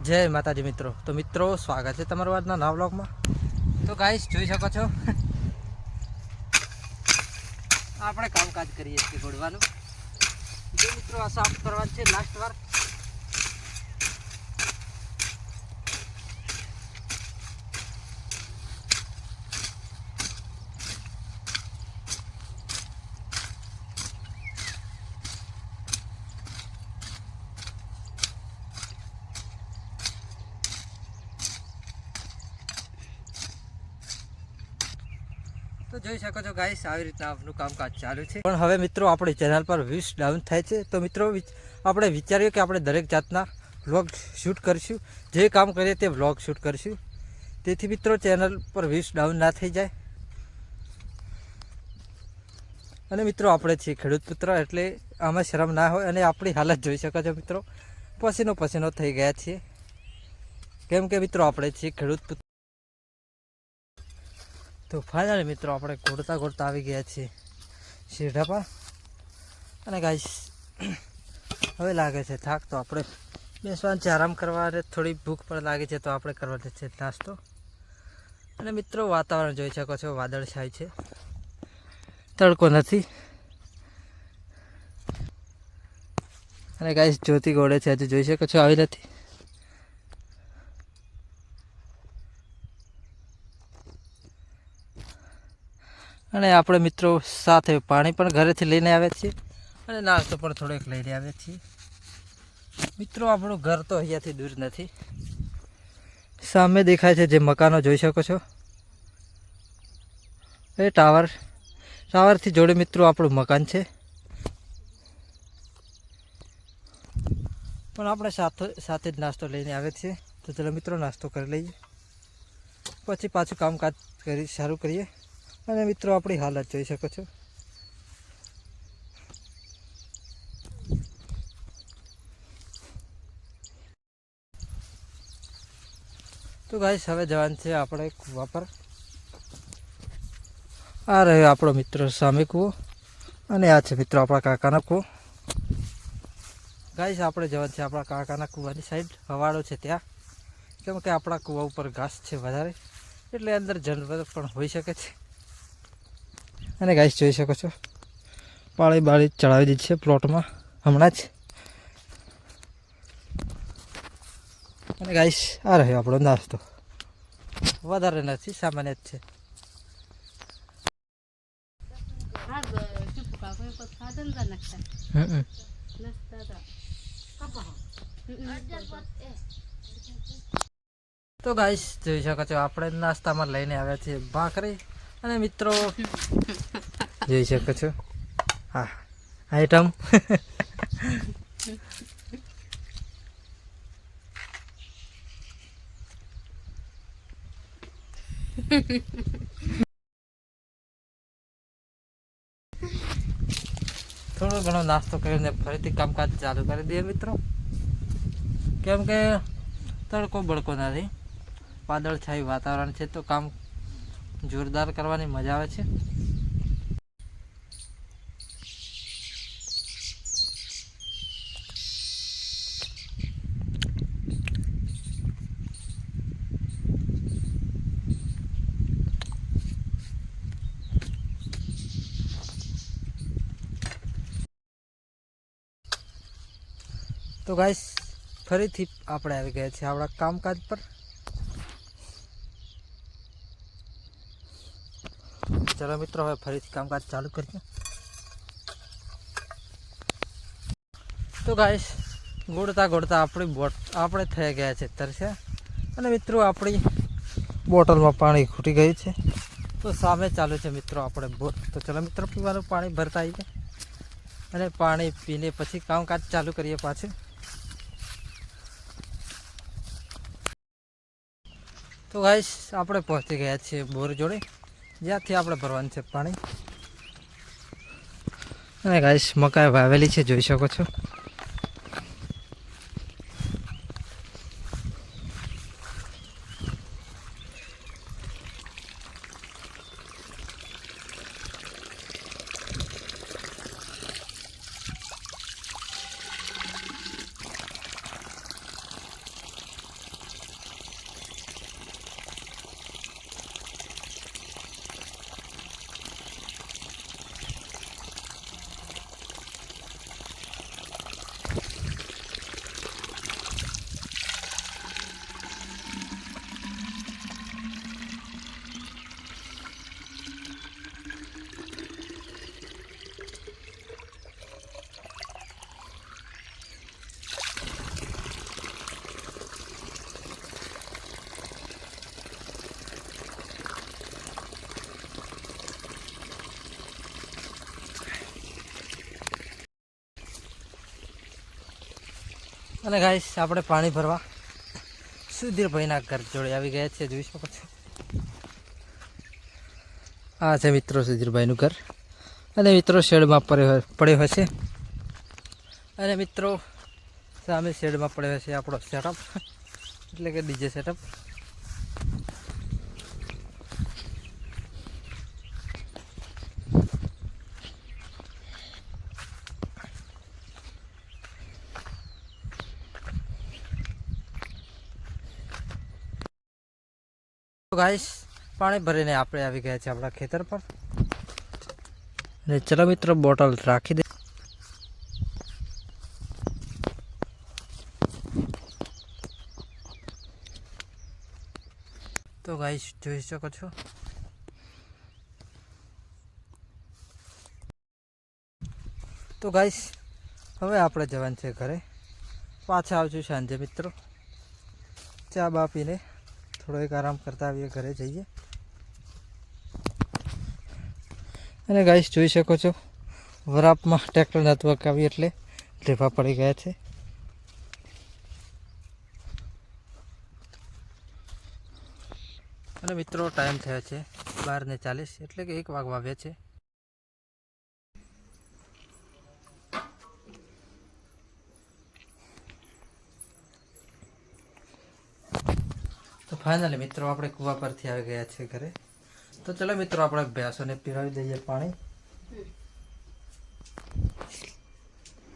જય માતાજી મિત્રો. તો મિત્રો સ્વાગત છે તમારું આજના નવા વ્લોગમાં. તો ગાઈસ જોઈ શકો છો આપણે કામકાજ કરીએ છીએ ગોળવાનું. જો મિત્રો આ સાફ કરવાનું છે લાસ્ટ વાર. તો જોઈ શકો છો ગાઈસ આવી રીતના આપણું કામકાજ ચાલુ છે. પણ હવે મિત્રો આપણી ચેનલ પર વ્યૂઝ ડાઉન થાય છે. તો મિત્રો આપણે વિચાર્યું કે આપણે દરેક જાતના વ્લોગ શૂટ કરીશું. જે કામ કરીએ તે વ્લોગ શૂટ કરીશું. તેથી મિત્રો ચેનલ પર વ્યૂઝ ડાઉન ના થઈ જાય. અને મિત્રો આપણે છીએ ખેડૂત પુત્ર, એટલે આમાં શરમ ના હોય. અને આપણી હાલત જોઈ શકો છો મિત્રો, પસીનો પસીનો થઈ ગયા છીએ. કેમ કે મિત્રો આપણે છીએ ખેડૂત પુત્ર. તો ફાઇનલી મિત્રો આપણે ઘોડતા ઘોડતા આવી ગયા છીએ શેઢા પર. અને ગાઈસ હવે લાગે છે થાક, તો આપણે બેસવાનું છે, આરામ કરવા. અને થોડી ભૂખ પણ લાગે છે, તો આપણે કરવાનો છે નાસ્તો. અને મિત્રો વાતાવરણ જોઈ શકો છો, વાદળછાયું છે, તડકો નથી. અને ગાઈસ જ્યોતિ ગોળે છે, હજુ જોઈ શકો છો આવી નથી. અને આપણે મિત્રો સાથે પાણી પણ ઘરેથી લઈને આવ્યા છીએ, અને નાસ્તો પણ થોડોક લઈને આવ્યા છીએ. મિત્રો આપણું ઘર તો અહીંયાથી દૂર નથી. સામે દેખાય છે જે મકાનો જોઈ શકો છો, એ ટાવરથી જોડે મિત્રો આપણું મકાન છે. પણ આપણે સાથે જ નાસ્તો લઈને આવ્યા છીએ. તો ચલો મિત્રો નાસ્તો કરી લઈએ, પછી પાછું કામકાજ શરૂ કરીએ. અને મિત્રો આપણી હાલત જોઈ શકો છો. તો ગાઈસ હવે જવાનું છે આપણે કૂવા પર. આ રહ્યો આપણો મિત્રો સામે કૂવો, અને આ છે મિત્રો આપણા કાકાનો કૂવો. ગાઈસ આપણે જવાનું છે આપણા કાકાના કૂવાની સાઈડ, હવાડો છે ત્યાં. કેમ કે આપણા કૂવા ઉપર ઘાસ છે વધારે, એટલે અંદર જાનવર પણ હોઈ શકે છે. અને ગાઈસ જોઈ શકો છો બાળી ચડાવી દીધી છે પ્લોટમાં હમણાં જ. અને ગાઈસ આ રહ્યો આપણો નાસ્તો, વધારે નથી, સામાન્ય જ છે. તો ગાઈસ જોઈ શકો છો આપણે નાસ્તામાં લઈને આવ્યા છીએ ભાખરી. અને મિત્રો જોઈ શકો છો હા આઈટમ. થોડો ઘણો નાસ્તો કરીને ફરીથી કામકાજ ચાલુ કરી દઈએ મિત્રો. કેમ કે તડકો બળકો નથી, વાદળછાયું વાતાવરણ છે, તો કામ જોરદાર કરવાની મજા આવે છે. તો ગાઈસ ફરીથી આપણે આવી ગયા છીએ આપણા કામકાજ પર. ચલો મિત્રો હવે ફરીથી કામકાજ ચાલુ કરીએ. તો ગાઈસ ગોળતા ગોળતા આપણે થઈ ગયા છે તરસ્યા. અને મિત્રો આપણી બોટલમાં પાણી ખૂટી ગયું છે, તો સામે ચાલુ છે મિત્રો આપણે બોર. તો ચલો મિત્રો પીવાનું પાણી ભરતા આવીએ, અને પાણી પીને પછી કામકાજ ચાલુ કરીએ પાછું. તો ગાઈસ આપણે પહોંચી ગયા છીએ બોર જોડે, જ્યાંથી આપણે ભરવાનું છે પાણી. અને ગાઈસ મકાઈ વાવેલી છે, જોઈ શકો છો. અને ગાઈસ આપણે પાણી ભરવા સુધીરભાઈના ઘર જોડે આવી ગયા છે, જોઈ શકો છો. આ છે મિત્રો સુધીરભાઈનું ઘર. અને મિત્રો શેડમાં પડ્યો હશે. અને મિત્રો સામે શેડમાં પડ્યો હશે આપણો સેટઅપ, એટલે કે ડીજે સેટઅપ. ગાઈસ પાણી ભરીને આપણે આવી ગયા છે આપણા ખેતર પર. અને ચલો મિત્રો બોટલ રાખી દે. તો ગાઈસ જોઈ શકો છો. તો ગાઈસ હવે આપણે જવાનું છે ઘરે. પાછા આવશું સાંજે મિત્રો. ચા બા પીને થોડો એક આરામ કરતા આવીએ, ઘરે જઈએ. અને ગાઈસ જોઈ શકો છો વરાપમાં ટ્રેક્ટર નેટવર્ક આવી એટલે ઢેફા પડી ગયા છે. અને મિત્રો ટાઈમ થયો છે 12:40, એટલે કે 1 વાગવા આવ્યા છે. તો ફાઇનલી મિત્રો આપણે કૂવા પરથી આવી ગયા છે ઘરે. તો ચલો મિત્રો આપણે ભેંસોને પીવડાવી દઈએ પાણી.